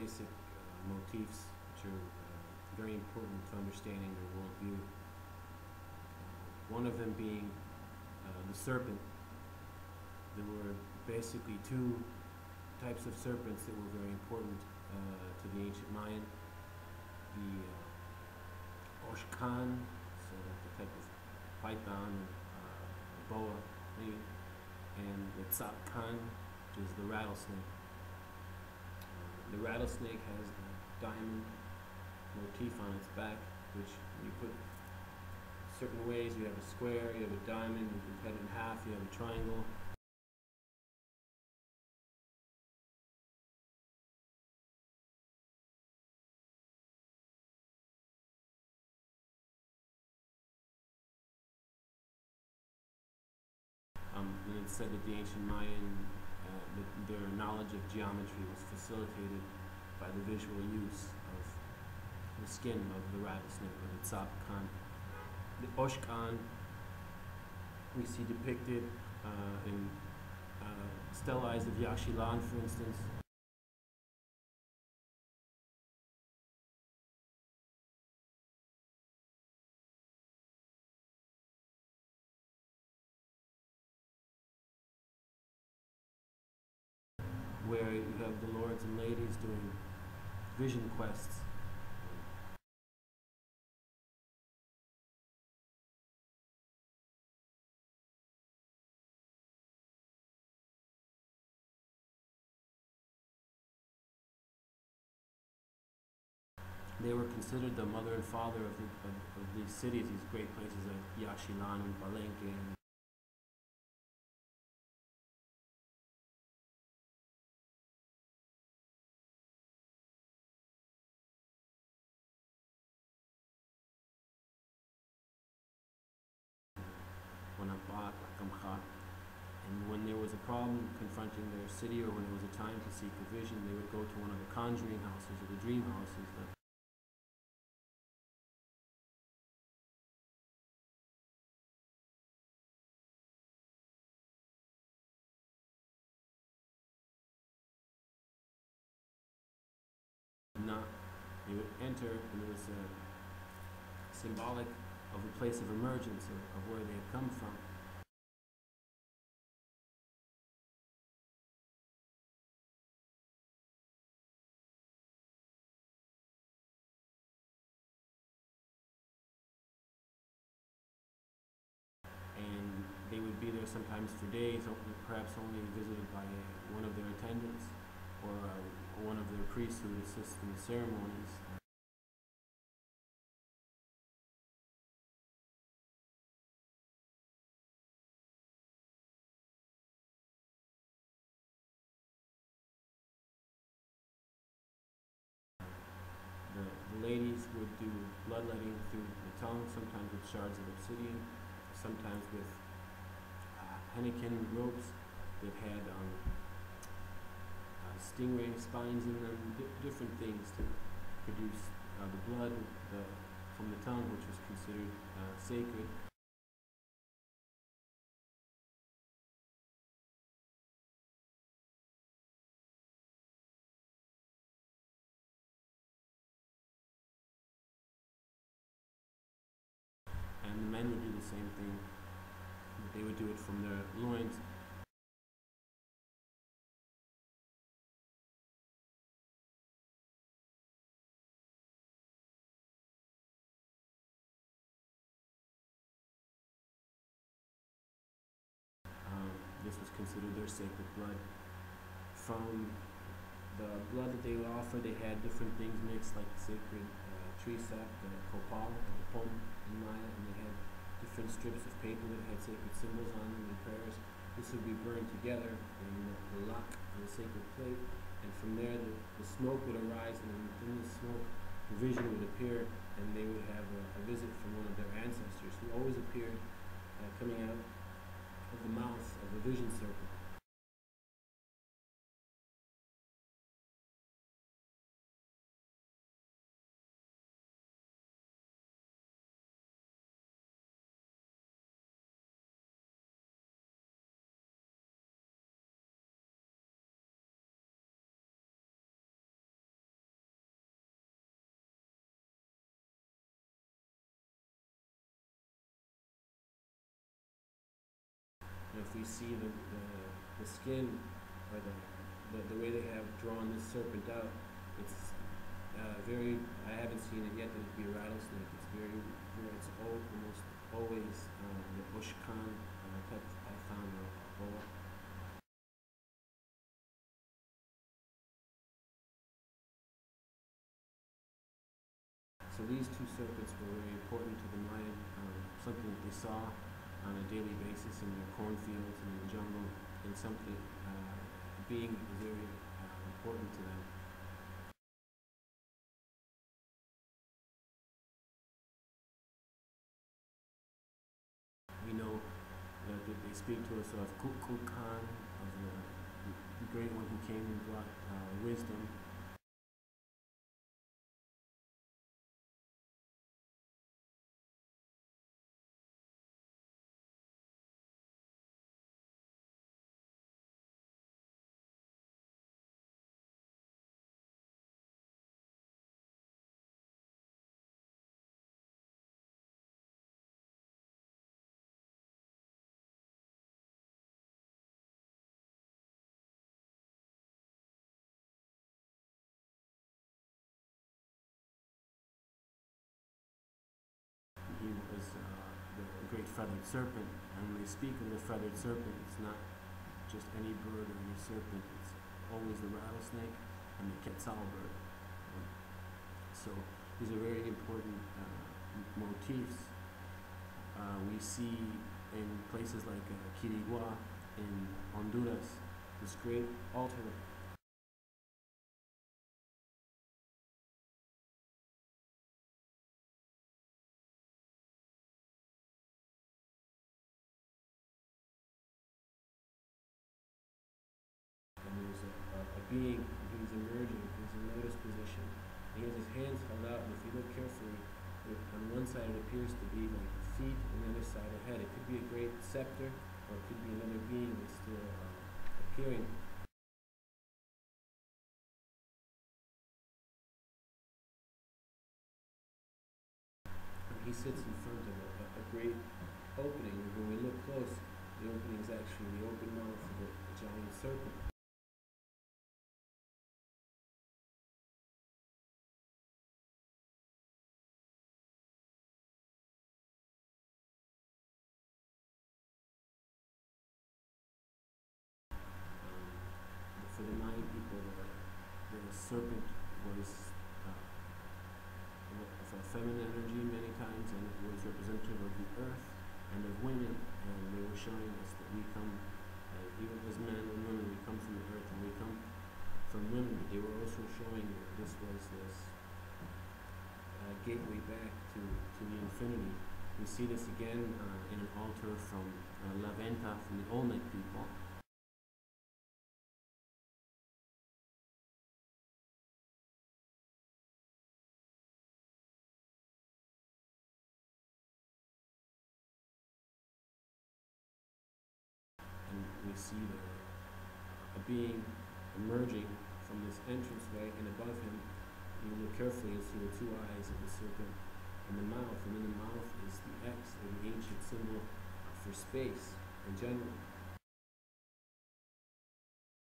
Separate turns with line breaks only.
basic motifs which are very important to understanding their worldview. One of them being the serpent. There were basically two types of serpents that were very important to the ancient Mayan. The Oshkan, so the type of python or boa, maybe, and the Tzapkan, which is the rattlesnake. The rattlesnake has the diamond motif on its back, which when you put certain ways, you have a square, you have a diamond, you can cut it in half, you have a triangle. And it's said that the ancient Mayan, their knowledge of geometry was facilitated by the visual use of the skin of the rattlesnake, or the Tzapkan. The Oshkan we see depicted in stelae of Yaxchilan, for instance. Where you have the lords and ladies doing vision quests. They were considered the mother and father of these cities, these great places like Yaxchilan and Palenque. And when there was a problem confronting their city, or when it was a time to seek a vision, they would go to one of the conjuring houses or the dream houses. They would enter, and it was symbolic of a place of emergence, of where they had come from. And they would be there sometimes for days, perhaps only visited by one of their attendants, or one of their priests who would assist in the ceremonies. The ladies would do bloodletting through the tongue, sometimes with shards of obsidian, sometimes with henequen ropes that had stingray spines in them, different things to produce the blood from the tongue, which was considered sacred. And the men would do the same thing, but they would do it from their loins. This was considered their sacred blood. From the blood that they would offer, they had different things mixed, like the sacred tree sap, the copal, the pom in Maya, and they had different strips of paper that had sacred symbols on them and prayers. This would be burned together in the lak, on the sacred plate, and from there the smoke would arise, and within the smoke the vision would appear, and they would have a visit from one of their ancestors who always appeared coming out of the mouth of a vision serpent. we see the skin, or the way they have drawn this serpent out, it's very, I haven't seen it yet that it'd be a rattlesnake. It's it's almost always the bush con type I found, or boa. So these two serpents were very important to the Mayan, something that they saw on a daily basis in their cornfields and in the jungle, and something being very important to them. We know that they speak to us of Kukulkan, of the great one who came and brought wisdom. He was the great feathered serpent, and when they speak of the feathered serpent, it's not just any bird or any serpent, it's always the rattlesnake and the quetzal bird. So these are very important motifs we see in places like Quirigua in Honduras, this great altar. And there's a being who's emerging, who's in lotus position. He has his hands held out, and if you look carefully, on one side it appears to be like feet, and the other side a head. It could be a great scepter, or it could be another being that's still appearing. And he sits in front of a great opening, and when we look close, the opening is actually the open mouth of a giant serpent. For the Mayan people, the serpent was of a feminine energy many times, and it was representative of the earth and of women, and they were showing us that we come, even as men and women, we come from the earth and we come from women, but they were also showing that this was this gateway back to the infinity. We see this again in an altar from La Venta, from the Olmec people. And we see a being emerging from this entranceway, and above him, you look carefully and see the two eyes of the serpent and the mouth, and in the mouth is the X, or the ancient symbol for space in general.